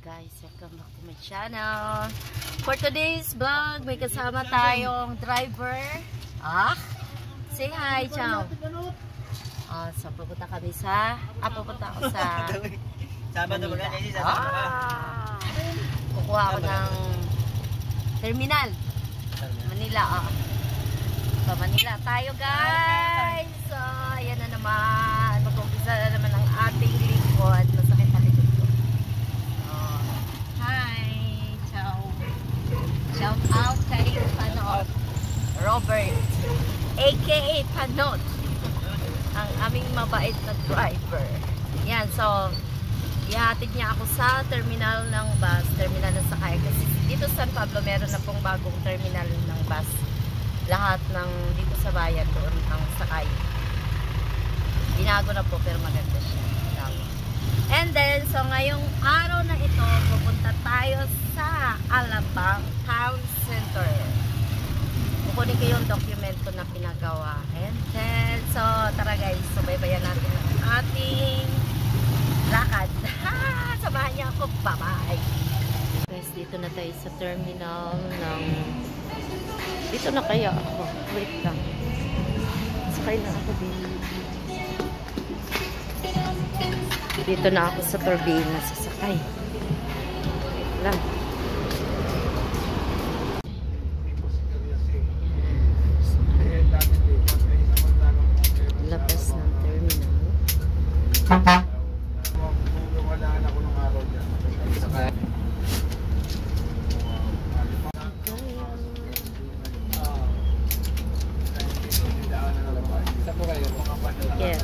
Guys, welcome back to my channel. For today's vlog, may kasama tayong driver. Say hi, ciao. So pupunta kami sa, pupunta ako sa Manila. Kukuha ako ng terminal. Manila, So Manila tayo, guys. So, ayan na naman. Mag-umpisa na naman ang ating lingkod. Masakit na likod ko. Hi, ciao. Shout out kay Panot Robert, aka Panot, ang aming mabait na driver. Yan, so ihatid niya ako sa terminal ng bus, terminal ng sakay. Kasi dito sa San Pablo meron na pong bagong terminal ng bus. Lahat ng dito sa bayan doon ang sakay. Binago na po pero maganda siya. And then, so ngayong araw na ito, pupunta tayo sa Alabang Town Center. Kukunin ko yung document ko na pinagawa. And then, so tara guys, subaybayan natin ang ating lakad. Samahan niyo ako. Bye-bye. Guys, dito na tayo sa terminal ng... Dito na kaya ako. Wait lang. Sakay na ako dito. Dito na ako sa turbina, sasakay. Wait lang. Labas ng terminal. Yes.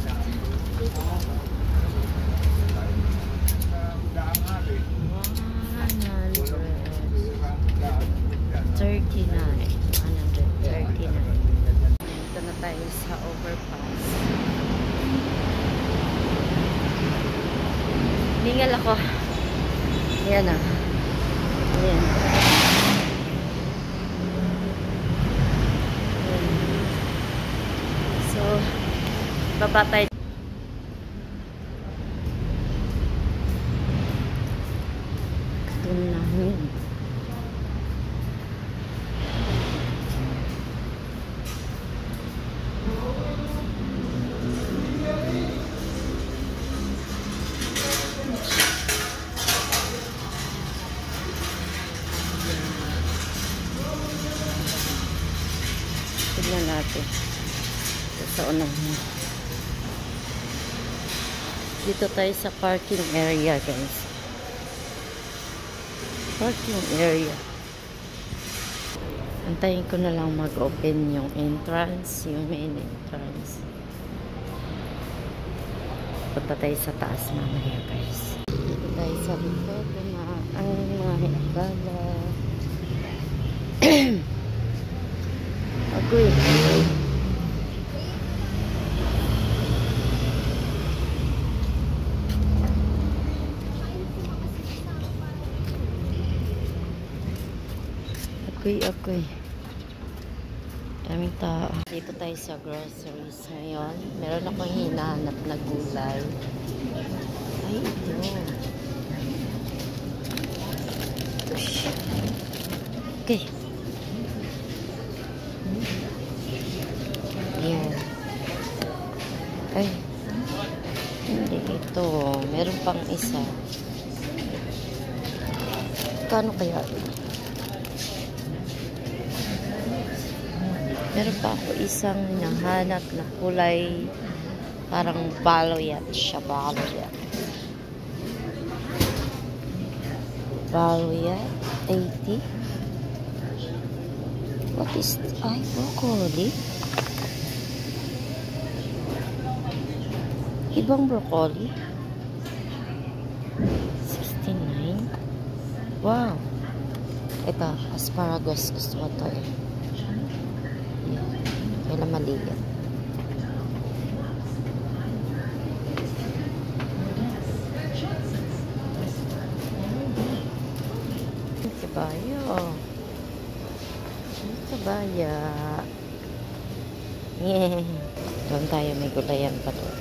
139. Ito na tayo sa overpass. Ningal ako. Ayan na. Ayan. So, baba tayo. Ito namin. Tignan natin. Sa unahan. Dito tayo sa parking area, guys. Parking area. Antayin ko na lang mag-open yung entrance, yung main entrance. Punta tayo sa taas mamaya, guys. Dito tayo sa likod na ang mga hinagala. Agoy. Agoy. Daming tao. Dito tayo sa groceries ngayon. Meron akong hinahanap na gulay. Ay, ito. Okay. Ayan. Ay. Hindi ito. Meron pang isa. Kano kaya ito? Meron pa ako isang nahanap na kulay parang baloyat siya. Baloyat 80. What is this? Ay, broccoli. Ibang broccoli. 69. Wow. Ito, asparagus. Gusto ko ito eh. Kailan maliit. Kabaya. Yeah. Doon tayo, may gulayan pa doon.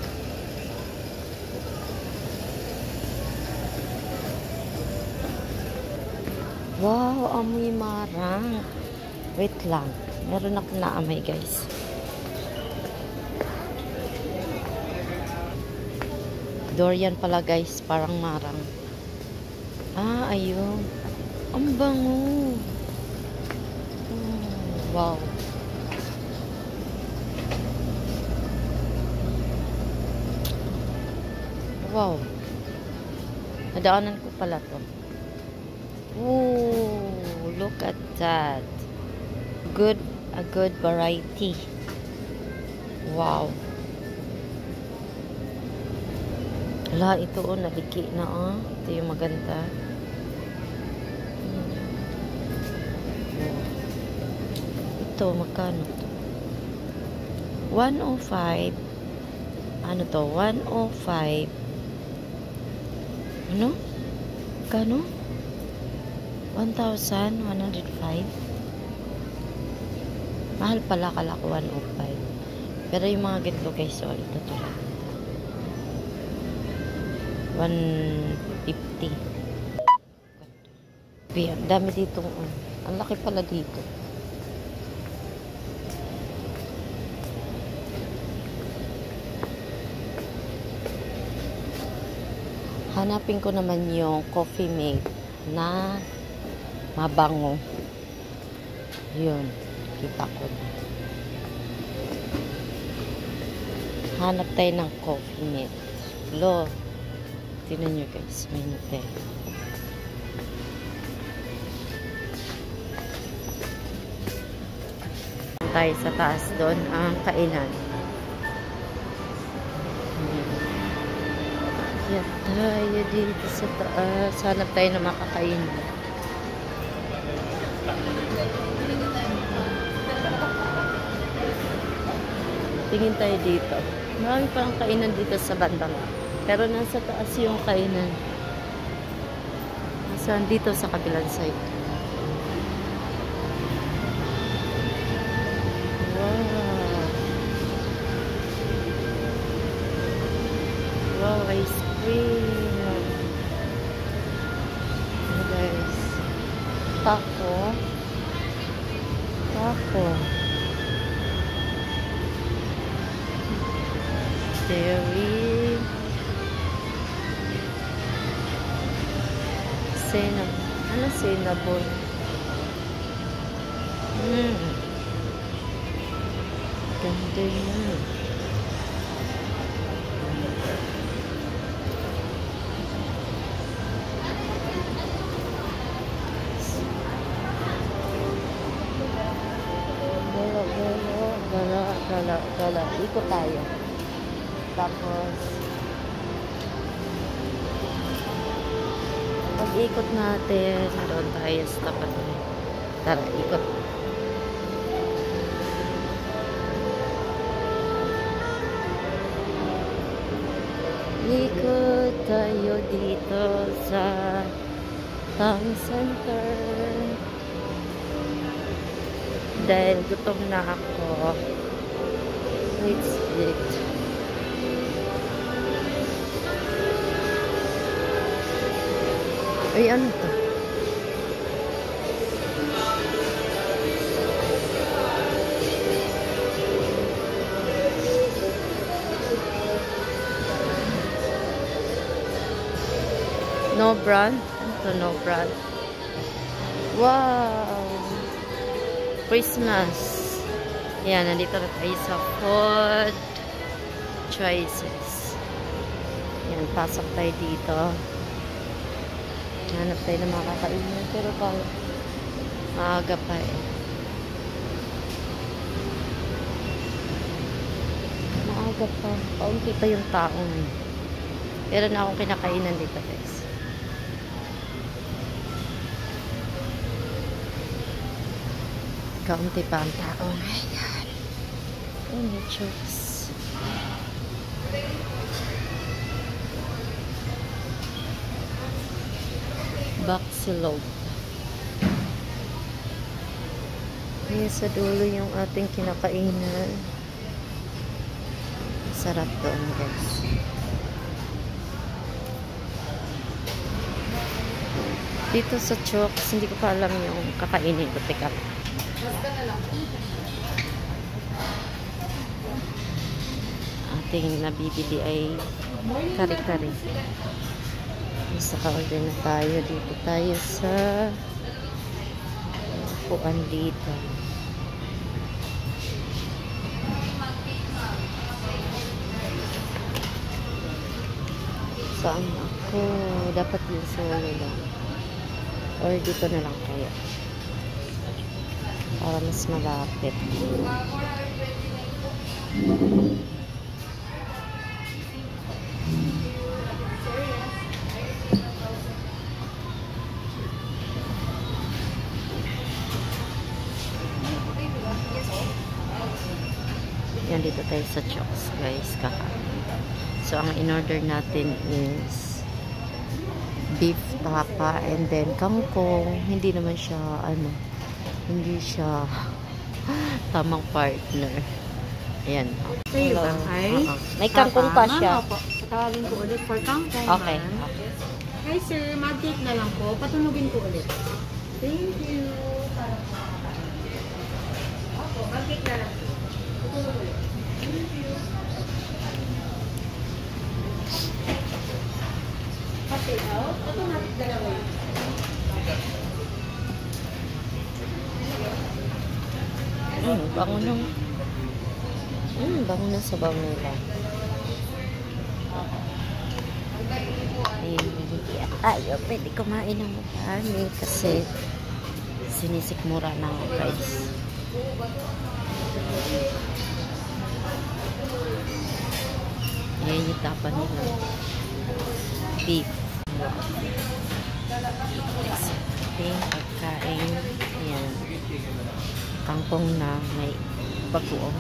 Wow, amoy marang. Wait lang. Meron ako naamoy, guys. Durian pala, guys. Parang marang. Ah, ayun. Ang bango. Wow. Wow. Nadaanan ko pala to. Ooh, look at that. A good variety. Wow. Wala, ito oh, naliki na oh. Ito yung maganda. Ito, magkano to? 105. Ano to? 105. Ano? Magkano? 1,105. Mahal pala, kala ko 105. Pero yung mga ganito guys, so ito tulad. 150. Ang dami dito. Ang laki pala dito. Hanapin ko naman yung coffee mate na mabango. Yun. Kita ko na. Hanap tayo ng coffee mate. Lo. Tingnan nyo guys. May Nutella. Tayo sa taas doon ang kainan. Yan tayo dito sa taas. Hanap tayo na makakainan. Tingin tayo dito. Marami pang kainan dito sa bandang. Pero nasa taas yung kainan. Nasaan dito sa kabilang side. Wow, ice cream. Ano guys? Taco. Dairy. Cinnamon. Ano cinnamon? Ganda yan. Gala. Ikot tayo. Tapos, pag-ikot natin, doon tayo sa tapat. Tara, ikot. Ikot tayo dito sa Town Center. Dahil gutom na ako. Wait. Ay, ano to? No brand? Ito, no brand. Wow! Christmas. Yan, nandito na tayo sa food choices. Yan, pasok tayo dito. Hanap tayo na makakainin. Pero maaga pa eh. Maaga pa. Kaunti pa yung taong. Pero na akong kinakainan dito guys. Kaunti pa ang tao. Oh my God. Oh, may choice. Baksilog. Ayan sa dulo yung ating kinakainan. Sarap doon guys. Dito sa Chokes, hindi ko pa alam yung kakainin ko. Teka. Ating nabibili ay kare-kare. Sa ka-order na tayo. Dito tayo sa upuan dito. Saan ako? Dapat yung solo lang. Or dito na lang kaya. Para mas malapit. Yan, dito tayo sa Chokes, guys. Kakain. So, ang in-order natin is beef tapa and then kangkong. Hindi naman siya, hindi siya tamang partner. Ayan. Kayo ba? Hi? May kangkong pa siya. Ma'am, opo. Patawagin ko ulit for kangkong. Okay. ma'am. Hi sir, mag-cake na lang po. Patunugin ko ulit. Thank you. Opo, mag-cake na lang po. Patulog ulit. Thank you. Pati out? Ito natin dalawa yun. Bango nung bango na sa bango nila. Hindi tayo pwede kumain ng marami kasi sinisikmura ng price. Ayan yung tapa nila. Beef. Ating pagkain. Ayan. Kangkong na may bagoong.